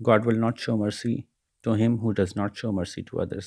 God will not show mercy to him who does not show mercy to others.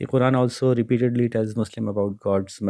The Quran also repeatedly tells Muslim about God's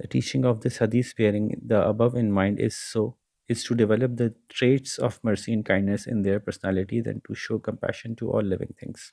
The teaching of this hadith bearing the above in mind is to develop the traits of mercy and kindness in their personalities and to show compassion to all living things.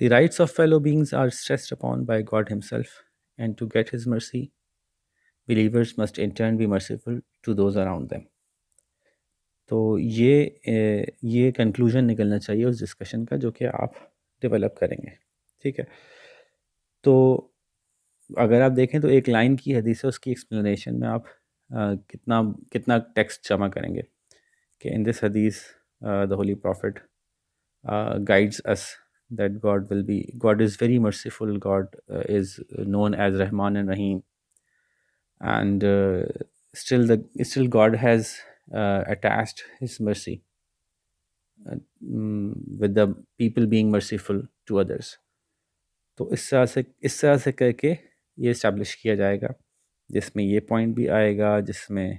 The rights of fellow beings are stressed upon by God himself, and to get his mercy, believers must in turn be merciful to those around them. تو یہ conclusion نکلنا چاہیے اس discussion کا جو کہ آپ develop کریں گے، ٹھیک ہے. تو اگر آپ دیکھیں تو ایک لائن کی حدیث ہے، اس کی ایکسپلینیشن میں آپ کتنا ٹیکسٹ جمع کریں گے کہ ان دس حدیث the holy prophet guides us that God is very merciful, God is known as Rahman and Rahim, and still God has attached his mercy with the people being merciful to others. تو اس طرح سے کر کے یہ establish کیا جائے گا، جس میں یہ پوائنٹ بھی آئے گا، جس میں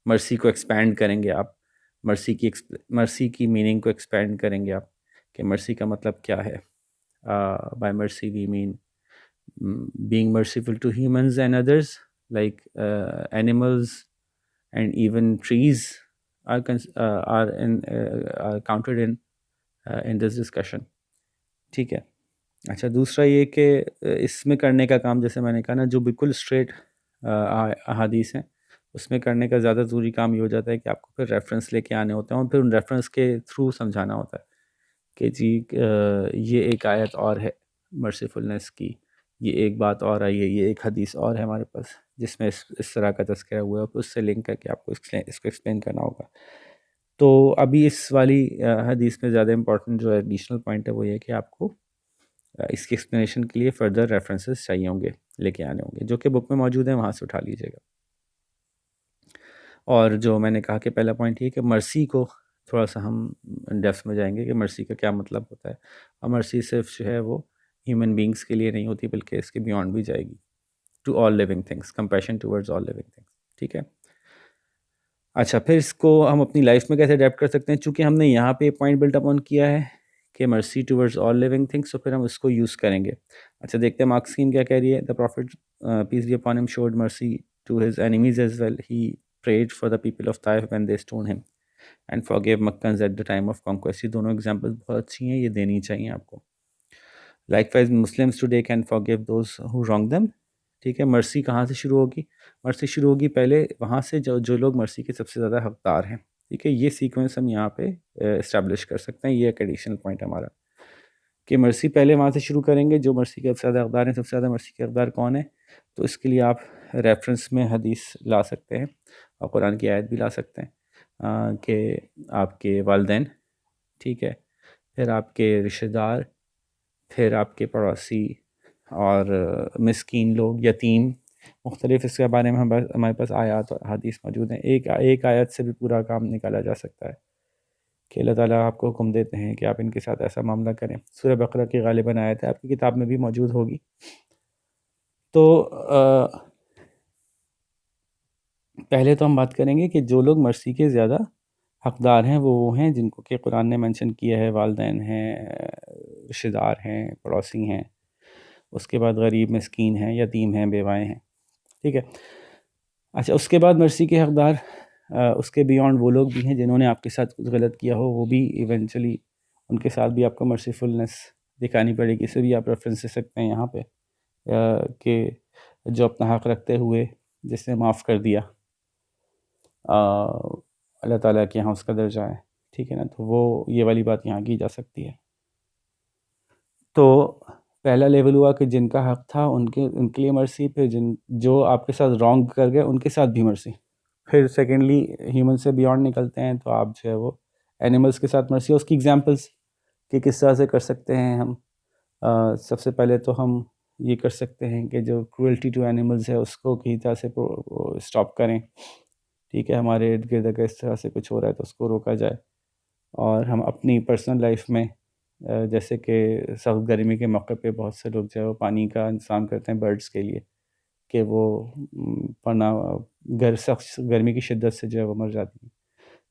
مرسی کو ایکسپینڈ کریں گے آپ، مرسی کی میننگ کو ایکسپینڈ کریں گے آپ کہ مرسی کا مطلب کیا ہے. بائی مرسی وی مین being merciful to humans and others, like animals and even trees are counted in this discussion. ٹھیک ہے. اچھا، دوسرا یہ کہ اس میں کرنے کا کام جیسے میں نے کہا نا، جو بالکل اسٹریٹ احادیث ہیں اس میں کرنے کا زیادہ ضروری کام یہ ہو جاتا ہے کہ آپ کو پھر ریفرنس لے کے آنے ہوتے ہیں اور پھر ان ریفرنس کے تھرو سمجھانا ہوتا ہے کہ جی یہ ایک آیت اور ہے مرسیفلنس کی، یہ ایک بات اور آئی ہے، یہ ایک حدیث اور ہے ہمارے پاس جس میں اس طرح کا تذکرہ ہوا ہے، اس سے لنک کر کے آپ کو اس کو ایکسپلین کرنا ہوگا. تو ابھی اس والی حدیث میں زیادہ امپورٹنٹ جو ایڈیشنل پوائنٹ ہے وہ یہ کہ آپ کو اس کی ایکسپلینیشن کے لیے فردر ریفرنسز چاہیے ہوں گے، لے کے آنے ہوں گے، جو کہ بک میں موجود ہیں، وہاں سے اٹھا لیجیے گا. اور جو میں نے کہا کہ پہلا پوائنٹ یہ کہ مرسی کو تھوڑا سا ہم ڈیپتھ میں جائیں گے کہ مرسی کا کیا مطلب ہوتا ہے، اور مرسی صرف جو ہے وہ ہیومن بینگس کے لیے نہیں ہوتی بلکہ اس کے بیونڈ بھی جائے گی، to all living things, compassion towards all living things. ٹھیک ہے. اچھا، پھر اس کو ہم اپنی لائف میں کیسے اڈیپٹ کر سکتے ہیں؟ چونکہ ہم نے یہاں پہ پوائنٹ بلٹ اپ آن کیا ہے کہ مرسی ٹورڈز آل لیونگ تھنگس، تو پھر ہم اس کو یوز کریں گے. اچھا، دیکھتے ہیں مارکس اسکیم کیا کہہ رہی ہے. The prophet peace be upon him should mercy to his enemies as well. He prayed for the people of Taif when they stoned him and forgave Makkans at the time of conquest. یہ دونوں example بہت اچھی ہیں، یہ دینی چاہیے آپ کو. Likewise, Muslims today can forgive those who wrong them. ٹھیک ہے. مرسی کہاں سے شروع ہوگی؟ مرسی شروع ہوگی پہلے وہاں سے جو لوگ مرسی کے سب سے زیادہ حقدار ہیں. ٹھیک ہے. یہ سیکوینس ہم یہاں پہ اسٹیبلش کر سکتے ہیں. یہ ایک ایڈیشنل پوائنٹ ہمارا کہ مرسی پہلے وہاں سے شروع کریں گے جو مرسی کے سب سے زیادہ حقدار ہیں. سب سے زیادہ مرسی کے حقدار کون ہیں؟ تو اس کے لیے آپ ریفرنس میں حدیث لا سکتے ہیں اور قرآن کی آیت بھی لا سکتے ہیں کہ آپ کے والدین، ٹھیک ہے، پھر آپ کے رشتہ دار، پھر آپ کے پڑوسی اور مسکین لوگ، یتیم، مختلف اس کے بارے میں ہمارے پاس آیات اور حدیث موجود ہیں. ایک آیت سے بھی پورا کام نکالا جا سکتا ہے کہ اللہ تعالیٰ آپ کو حکم دیتے ہیں کہ آپ ان کے ساتھ ایسا معاملہ کریں. سورہ بقرہ کی غالباً آیت ہے، آپ کی کتاب میں بھی موجود ہوگی. تو پہلے تو ہم بات کریں گے کہ جو لوگ مرسی کے زیادہ حقدار ہیں وہ ہیں جن کو کہ قرآن نے منشن کیا ہے، والدین ہیں، رشتہ دار ہیں، پڑوسی ہیں. اس کے بعد غریب مسکین ہیں، یتیم ہیں، بیوائیں ہیں، ٹھیک ہے. اچھا اس کے بعد مرسی کے حقدار اس کے بیونڈ وہ لوگ بھی ہیں جنہوں نے آپ کے ساتھ کچھ غلط کیا ہو، وہ بھی ایونچولی ان کے ساتھ بھی آپ کو مرسیفلنس دکھانی پڑے گی. اسے بھی آپ ریفرنس دے سکتے ہیں یہاں پہ کہ جو اپنا حق رکھتے ہوئے جس نے معاف کر دیا اللہ تعالیٰ کے یہاں اس کا درجہ ہے، ٹھیک ہے نا. تو وہ یہ والی بات یہاں کی جا سکتی ہے. تو پہلا لیول ہوا کہ جن کا حق تھا ان کے لیے مرسی، پھر جو آپ کے ساتھ رانگ کر گئے ان کے ساتھ بھی مرسی. پھر سیکنڈلی ہیومن سے بیونڈ نکلتے ہیں تو آپ جو ہے وہ اینیملس کے ساتھ مرسی. اس کی ایگزامپلس کہ کس طرح سے کر سکتے ہیں ہم. سب سے پہلے تو ہم یہ کر سکتے ہیں کہ جو کروئلٹی ٹو اینیملز ہے اس کو کسی طرح سے اسٹاپ کریں، ٹھیک ہے. ہمارے ارد گرد اگر اس طرح سے کچھ ہو رہا ہے تو اس کو روکا جائے. اور ہم اپنی پرسنل لائف میں جیسے کہ سخت گرمی کے موقع پہ بہت سے لوگ جو ہے وہ پانی کا انتظام کرتے ہیں برڈس کے لیے کہ وہ سخت گرمی کی شدت سے جو ہے وہ مر جاتی ہیں.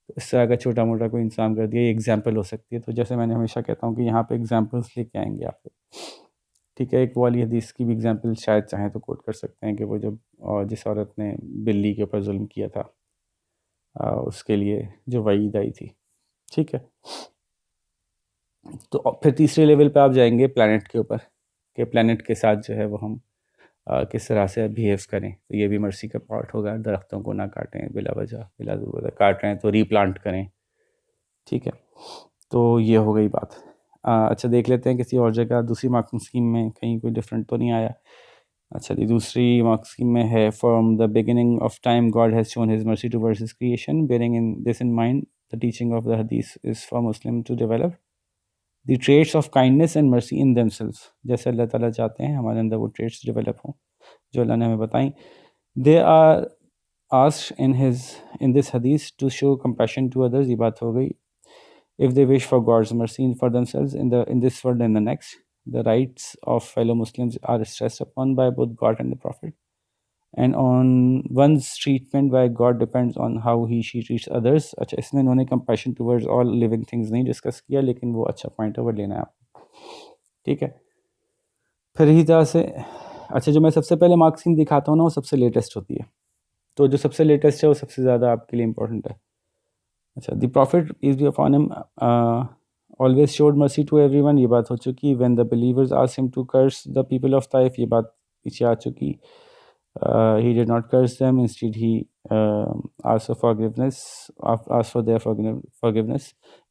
تو اس طرح کا چھوٹا موٹا کوئی انتظام کر دیا، یہ ایگزامپل ہو سکتی ہے. تو جیسے میں نے ہمیشہ کہتا ہوں کہ یہاں پہ ایگزامپلس لے کے آئیں گے آپ کو، ٹھیک ہے. ایک والی حدیث کی بھی ایگزامپل شاید چاہیں تو کوٹ کر سکتے ہیں کہ وہ جس عورت نے بلی کے اوپر ظلم کیا تھا اس کے لیے جو وعید آئی تھی، ٹھیک ہے. تو پھر تیسرے لیول پہ آپ جائیں گے پلانٹ کے اوپر کہ پلانٹ کے ساتھ جو ہے وہ ہم کس طرح سے بیہیو کریں. تو یہ بھی مرسی کا پارٹ ہوگا. درختوں کو نہ کاٹیں بلا وجہ، بلا ضرورت. کاٹ رہے ہیں تو ری پلانٹ کریں، ٹھیک ہے. تو یہ ہو گئی بات. اچھا دیکھ لیتے ہیں کسی اور جگہ دوسری مارکنگ اسکیم میں کہیں کوئی ڈفرینٹ تو نہیں آیا. اچھا جی دوسری مارکنگ اسکیم میں ہے from the beginning of time God has shown his mercy towards his creation bearing in this in mind the teaching of the hadith is for Muslim to develop the traits of kindness and mercy in themselves. جیسے اللہ تعالیٰ چاہتے ہیں ہمارے اندر وہ traits develop ہوں جو اللہ نے ہمیں بتائیں. They are asked in this hadith to show compassion to others. یہ بات ہو گئی. If they wish for God's mercy for themselves in this world and the next, the rights of fellow Muslims are stressed upon by both God and the Prophet. And on one's treatment by God depends on how she treats others. اچھا اس میں انہوں نے compassion towards all living things نہیں discuss کیا، لیکن وہ اچھا point over لینا ہے آپ، ٹھیک ہے. پھر اسی طرح سے اچھا جو میں سب سے پہلے مارکسنگ دکھاتا ہوں نا وہ سب سے لیٹسٹ ہوتی ہے. تو جو سب سے لیٹسٹ ہے وہ سب سے زیادہ آپ کے لیے امپورٹنٹ ہے. اچھا دی profit peace be upon him always showed mercy to everyone. یہ بات ہو چکی. when the believers asked him to curse the people of Taif، یہ بات پیچھے آ چکی. He did not curse them, instead he asked for their forgiveness.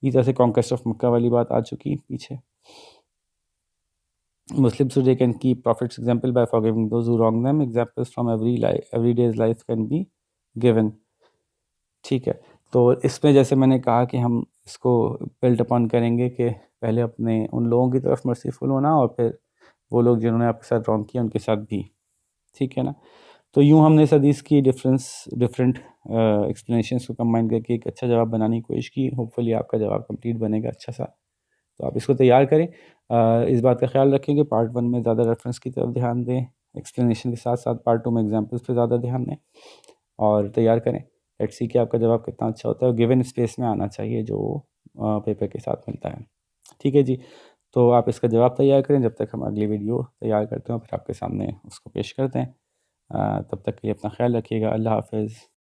اس طرح سے conquest of مکہ والی بات آ چکی پیچھے. Muslims today can keep Prophet's example by forgiving those who wrong them. Examples from everyday's life can be given. ٹھیک ہے. تو اس میں جیسے میں نے کہا کہ ہم اس کو بلڈ اپون کریں گے کہ پہلے اپنے ان لوگوں کی طرف مرسیفل ہونا اور پھر وہ لوگ جنہوں نے آپ کے ساتھ رانگ کیا ان کے ساتھ بھی، ٹھیک ہے نا. تو یوں ہم نے اس حدیث کی ڈفرینٹ ایکسپلینیشنس کو کمبائن کر کے ایک اچھا جواب بنانے کی کوشش کی. ہوپ فلی آپ کا جواب کمپلیٹ بنے گا اچھا سا. تو آپ اس کو تیار کریں. اس بات کا خیال رکھیں کہ پارٹ 1 میں زیادہ ریفرنس کی طرف دھیان دیں، ایکسپلینیشن کے ساتھ ساتھ پارٹ 2 میں ایگزامپلس پہ زیادہ دھیان دیں اور تیار کریں. لیٹس سی کہ آپ کا جواب کتنا اچھا ہوتا ہے. گیون اسپیس میں آنا چاہیے جو پیپر کے ساتھ ملتا ہے، ٹھیک ہے جی. تو آپ اس کا جواب تیار کریں جب تک ہم اگلی ویڈیو تیار کرتے ہیں پھر آپ کے سامنے اس کو پیش کرتے ہیں. تب تک کے لیے اپنا خیال رکھیے گا. اللہ حافظ.